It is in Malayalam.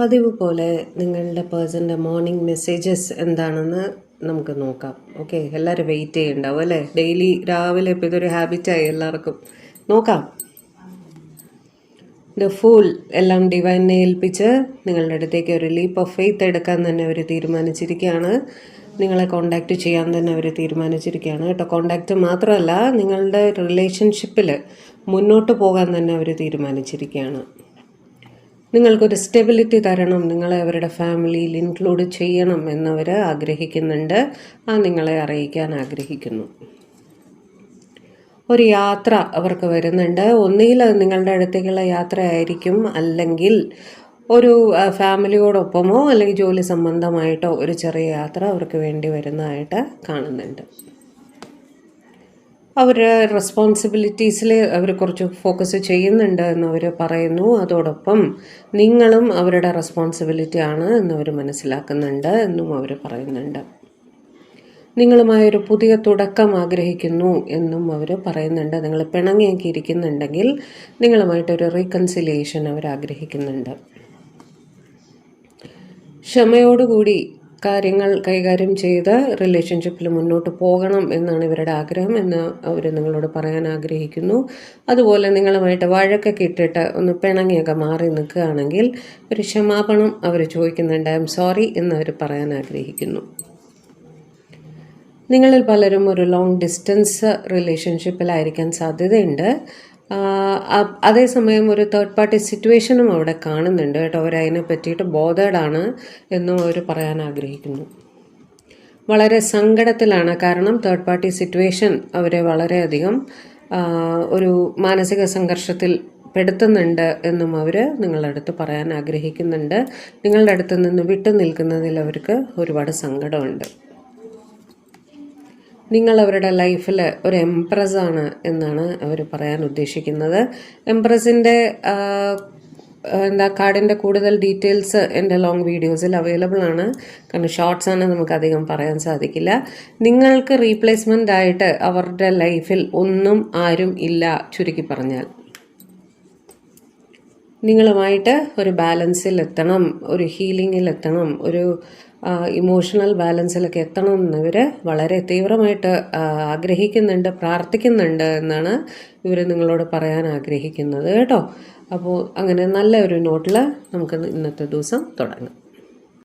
പതിവ് പോലെ നിങ്ങളുടെ പേഴ്സൻ്റെ മോർണിംഗ് മെസ്സേജസ് എന്താണെന്ന് നമുക്ക് നോക്കാം. ഓക്കെ, എല്ലാവരും വെയിറ്റ് ചെയ്യുന്നുണ്ടാവും അല്ലേ? ഡെയിലി രാവിലെ ഇപ്പോൾ ഇതൊരു ഹാബിറ്റായി എല്ലാവർക്കും. നോക്കാം. ദ ഫൂൾ എല്ലാം ഡിവൈനെ ഏൽപ്പിച്ച് നിങ്ങളുടെ അടുത്തേക്ക് ഒരു ലീപ്പ് ഓഫ് ഫെയ്ത്ത് എടുക്കാൻ തന്നെ അവർ തീരുമാനിച്ചിരിക്കുകയാണ്. നിങ്ങളെ കോണ്ടാക്റ്റ് ചെയ്യാൻ തന്നെ അവർ തീരുമാനിച്ചിരിക്കുകയാണ് കേട്ടോ. കോണ്ടാക്റ്റ് മാത്രമല്ല, നിങ്ങളുടെ റിലേഷൻഷിപ്പിൽ മുന്നോട്ട് പോകാൻ തന്നെ അവർ തീരുമാനിച്ചിരിക്കുകയാണ്. നിങ്ങൾക്കൊരു സ്റ്റെബിലിറ്റി തരണം, നിങ്ങളെ അവരുടെ ഫാമിലിയിൽ ഇൻക്ലൂഡ് ചെയ്യണം എന്നവർ ആഗ്രഹിക്കുന്നുണ്ട്. നിങ്ങളെ അറിയിക്കാൻ ആഗ്രഹിക്കുന്നു. ഒരു യാത്ര അവർക്ക് വരുന്നുണ്ട്. ഒന്നുകിൽ നിങ്ങളുടെ അടുത്തേക്കുള്ള യാത്രയായിരിക്കും, അല്ലെങ്കിൽ ഒരു ഫാമിലിയോടൊപ്പമോ അല്ലെങ്കിൽ ജോലി സംബന്ധമായിട്ടോ ഒരു ചെറിയ യാത്ര അവർക്ക് വേണ്ടി വരുന്നതായിട്ട് കാണുന്നുണ്ട്. അവരുടെ റെസ്പോൺസിബിലിറ്റീസിൽ അവർ കുറച്ച് ഫോക്കസ് ചെയ്യുന്നുണ്ട് എന്നവർ പറയുന്നു. അതോടൊപ്പം നിങ്ങളും അവരുടെ റെസ്പോൺസിബിലിറ്റി ആണ് എന്നവർ മനസ്സിലാക്കുന്നുണ്ട് എന്നും അവർ പറയുന്നുണ്ട്. നിങ്ങളുമായൊരു പുതിയ തുടക്കം ആഗ്രഹിക്കുന്നു എന്നും അവർ പറയുന്നുണ്ട്. നിങ്ങൾ പിണങ്ങിയൊക്കെ ഇരിക്കുന്നുണ്ടെങ്കിൽ നിങ്ങളുമായിട്ടൊരു റീകൺസിലിയേഷൻ അവർ ആഗ്രഹിക്കുന്നുണ്ട്. ക്ഷമയോടുകൂടി കാര്യങ്ങൾ കൈകാര്യം ചെയ്ത് റിലേഷൻഷിപ്പിൽ മുന്നോട്ട് പോകണം എന്നാണ് ഇവരുടെ ആഗ്രഹം എന്ന് അവർ നിങ്ങളോട് പറയാൻ ആഗ്രഹിക്കുന്നു. അതുപോലെ നിങ്ങളുമായിട്ട് വഴക്കൊക്കെ ഇട്ടിട്ട് ഒന്ന് പിണങ്ങിയൊക്കെ മാറി നിൽക്കുകയാണെങ്കിൽ ഒരു ക്ഷമാപണം അവർ ചോദിക്കുന്നുണ്ട്. ഐ എം സോറി എന്നവർ പറയാൻ ആഗ്രഹിക്കുന്നു. നിങ്ങളിൽ പലരും ഒരു ലോങ് ഡിസ്റ്റൻസ് റിലേഷൻഷിപ്പിലായിരിക്കാൻ സാധ്യതയുണ്ട്. അതേസമയം ഒരു തേർഡ് പാർട്ടി സിറ്റുവേഷനും അവിടെ കാണുന്നുണ്ട് കേട്ടോ. അവരതിനെ പറ്റിയിട്ട് ബോധേഡാണ് എന്നും അവർ പറയാൻ ആഗ്രഹിക്കുന്നു. വളരെ സങ്കടത്തിലാണ്, കാരണം തേർഡ് പാർട്ടി സിറ്റുവേഷൻ അവരെ വളരെയധികം ഒരു മാനസിക സംഘർഷത്തിൽ പെടുത്തുന്നുണ്ട് എന്നും അവർ നിങ്ങളുടെ അടുത്ത് പറയാൻ ആഗ്രഹിക്കുന്നുണ്ട്. നിങ്ങളുടെ അടുത്ത് നിന്ന് വിട്ടു നിൽക്കുന്നതിൽ അവർക്ക് ഒരുപാട് സങ്കടമുണ്ട്. നിങ്ങൾ അവരുടെ ലൈഫിൽ ഒരു എംപ്രസ്സാണ് എന്നാണ് അവർ പറയാൻ ഉദ്ദേശിക്കുന്നത്. എംപ്രസിൻ്റെ കാർഡിൻ്റെ കൂടുതൽ ഡീറ്റെയിൽസ് എൻ്റെ ലോങ് വീഡിയോസിൽ അവൈലബിൾ ആണ്. കാരണം ഷോർട്സാണ്, നമുക്കധികം പറയാൻ സാധിക്കില്ല. നിങ്ങൾക്ക് റീപ്ലേസ്മെൻ്റ് ആയിട്ട് അവരുടെ ലൈഫിൽ ഒന്നും ആരും ഇല്ല. ചുരുക്കി പറഞ്ഞാൽ നിങ്ങളുമായിട്ട് ഒരു ബാലൻസിൽ എത്തണം, ഒരു ഹീലിങ്ങിൽ എത്തണം, ഒരു ഇമോഷണൽ ബാലൻസിലൊക്കെ എത്തണം എന്നിവർ വളരെ തീവ്രമായിട്ട് ആഗ്രഹിക്കുന്നുണ്ട്, പ്രാർത്ഥിക്കുന്നുണ്ട് എന്നാണ് ഇവർ നിങ്ങളോട് പറയാൻ ആഗ്രഹിക്കുന്നത് കേട്ടോ. അപ്പോൾ അങ്ങനെ നല്ല ഒരു നോട്ടിൽ നമുക്ക് ഇന്നത്തെ ദിവസം തുടങ്ങാം.